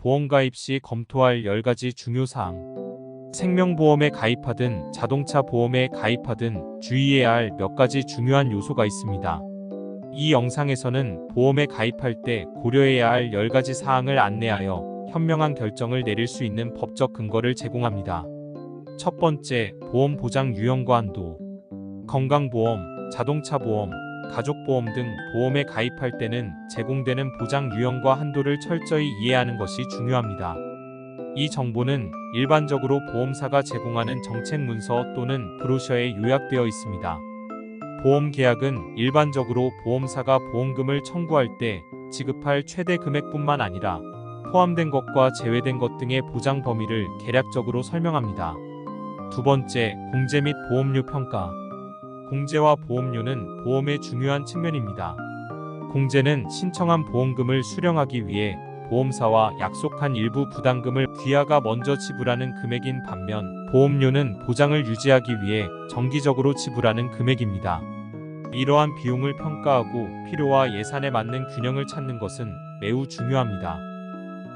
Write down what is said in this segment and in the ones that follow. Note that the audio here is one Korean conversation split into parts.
보험 가입 시 검토할 10가지 중요 사항. 생명보험에 가입하든 자동차 보험에 가입하든 주의해야 할 몇 가지 중요한 요소가 있습니다. 이 영상에서는 보험에 가입할 때 고려해야 할 10가지 사항을 안내하여 현명한 결정을 내릴 수 있는 법적 근거를 제공합니다. 첫 번째, 보험 보장 유형과 한도. 건강보험, 자동차보험, 가족보험 등 보험에 가입할 때는 제공되는 보장 유형과 한도를 철저히 이해하는 것이 중요합니다. 이 정보는 일반적으로 보험사가 제공하는 정책 문서 또는 브로셔에 요약되어 있습니다. 보험 계약은 일반적으로 보험사가 보험금을 청구할 때 지급할 최대 금액뿐만 아니라 포함된 것과 제외된 것 등의 보장 범위를 개략적으로 설명합니다. 두 번째, 공제 및 보험료 평가. 공제와 보험료는 보험의 중요한 측면입니다. 공제는 신청한 보험금을 수령하기 위해 보험사와 약속한 일부 부담금을 귀하가 먼저 지불하는 금액인 반면, 보험료는 보장을 유지하기 위해 정기적으로 지불하는 금액입니다. 이러한 비용을 평가하고 필요와 예산에 맞는 균형을 찾는 것은 매우 중요합니다.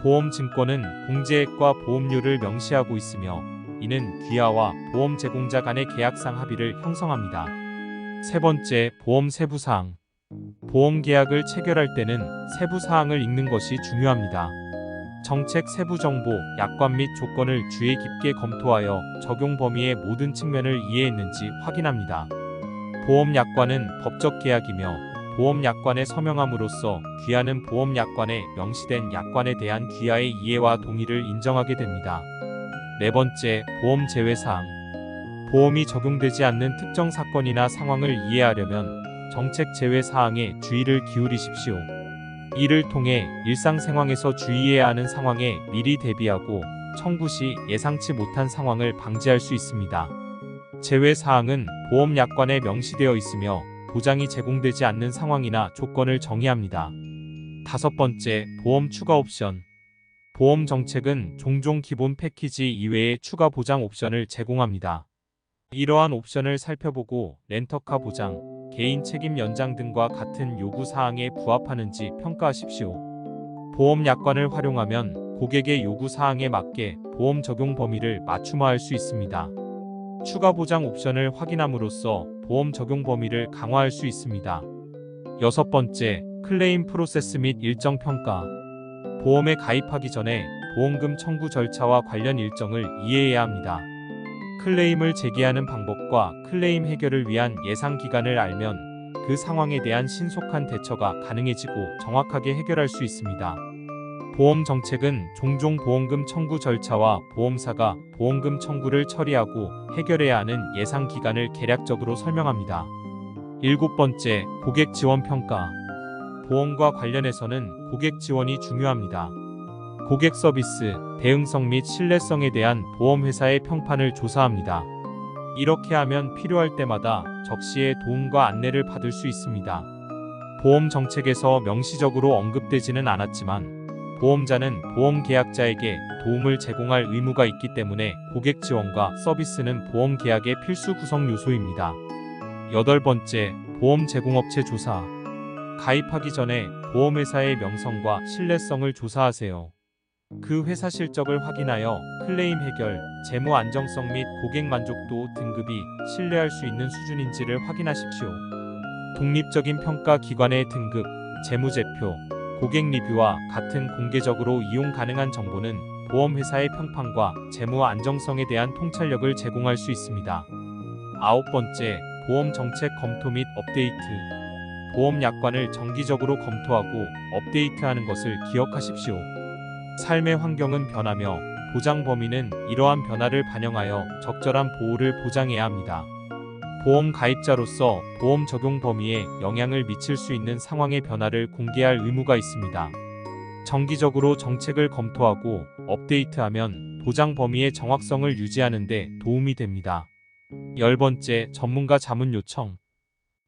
보험증권은 공제액과 보험료를 명시하고 있으며, 이는 귀하와 보험 제공자 간의 계약상 합의를 형성합니다. 세 번째, 보험 세부사항. 보험 계약을 체결할 때는 세부사항을 읽는 것이 중요합니다. 정책 세부 정보, 약관 및 조건을 주의 깊게 검토하여 적용 범위의 모든 측면을 이해했는지 확인합니다. 보험 약관은 법적 계약이며 보험 약관에 서명함으로써 귀하는 보험 약관에 명시된 약관에 대한 귀하의 이해와 동의를 인정하게 됩니다. 네 번째, 보험 제외사항. 보험이 적용되지 않는 특정 사건이나 상황을 이해하려면 정책 제외 사항에 주의를 기울이십시오. 이를 통해 일상생활에서 주의해야 하는 상황에 미리 대비하고 청구 시 예상치 못한 상황을 방지할 수 있습니다. 제외 사항은 보험 약관에 명시되어 있으며 보장이 제공되지 않는 상황이나 조건을 정의합니다. 다섯 번째, 보험 추가 옵션. 보험 정책은 종종 기본 패키지 이외의 추가 보장 옵션을 제공합니다. 이러한 옵션을 살펴보고 렌터카 보장, 개인 책임 연장 등과 같은 요구 사항에 부합하는지 평가하십시오. 보험 약관을 활용하면 고객의 요구 사항에 맞게 보험 적용 범위를 맞춤화할 수 있습니다. 추가 보장 옵션을 확인함으로써 보험 적용 범위를 강화할 수 있습니다. 여섯 번째, 클레임 프로세스 및 일정 평가. 보험에 가입하기 전에 보험금 청구 절차와 관련 일정을 이해해야 합니다. 클레임을 제기하는 방법과 클레임 해결을 위한 예상 기간을 알면 그 상황에 대한 신속한 대처가 가능해지고 정확하게 해결할 수 있습니다. 보험 정책은 종종 보험금 청구 절차와 보험사가 보험금 청구를 처리하고 해결해야 하는 예상 기간을 개략적으로 설명합니다. 일곱 번째, 고객 지원 평가. 보험과 관련해서는 고객 지원이 중요합니다. 고객 서비스, 대응성 및 신뢰성에 대한 보험회사의 평판을 조사합니다. 이렇게 하면 필요할 때마다 적시에 도움과 안내를 받을 수 있습니다. 보험 정책에서 명시적으로 언급되지는 않았지만 보험자는 보험 계약자에게 도움을 제공할 의무가 있기 때문에 고객 지원과 서비스는 보험 계약의 필수 구성 요소입니다. 여덟 번째, 보험 제공업체 조사. 가입하기 전에 보험회사의 명성과 신뢰성을 조사하세요. 그 회사 실적을 확인하여 클레임 해결, 재무 안정성 및 고객 만족도 등급이 신뢰할 수 있는 수준인지를 확인하십시오. 독립적인 평가 기관의 등급, 재무제표, 고객 리뷰와 같은 공개적으로 이용 가능한 정보는 보험회사의 평판과 재무 안정성에 대한 통찰력을 제공할 수 있습니다. 아홉 번째, 보험 정책 검토 및 업데이트. 보험 약관을 정기적으로 검토하고 업데이트하는 것을 기억하십시오. 삶의 환경은 변하며 보장 범위는 이러한 변화를 반영하여 적절한 보호를 보장해야 합니다. 보험 가입자로서 보험 적용 범위에 영향을 미칠 수 있는 상황의 변화를 공개할 의무가 있습니다. 정기적으로 정책을 검토하고 업데이트하면 보장 범위의 정확성을 유지하는 데 도움이 됩니다. 열 번째, 전문가 자문 요청.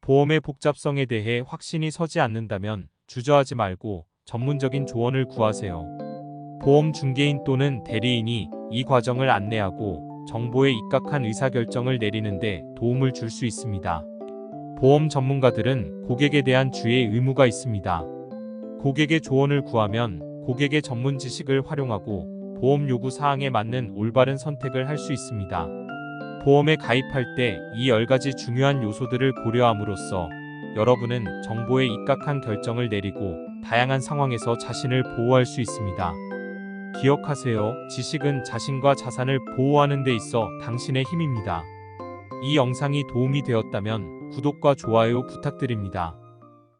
보험의 복잡성에 대해 확신이 서지 않는다면 주저하지 말고 전문적인 조언을 구하세요. 보험 중개인 또는 대리인이 이 과정을 안내하고 정보에 입각한 의사결정을 내리는 데 도움을 줄 수 있습니다. 보험 전문가들은 고객에 대한 주의 의무가 있습니다. 고객의 조언을 구하면 고객의 전문 지식을 활용하고 보험 요구 사항에 맞는 올바른 선택을 할 수 있습니다. 보험에 가입할 때 이 10가지 중요한 요소들을 고려함으로써 여러분은 정보에 입각한 결정을 내리고 다양한 상황에서 자신을 보호할 수 있습니다. 기억하세요. 지식은 자신과 자산을 보호하는 데 있어 당신의 힘입니다. 이 영상이 도움이 되었다면 구독과 좋아요 부탁드립니다.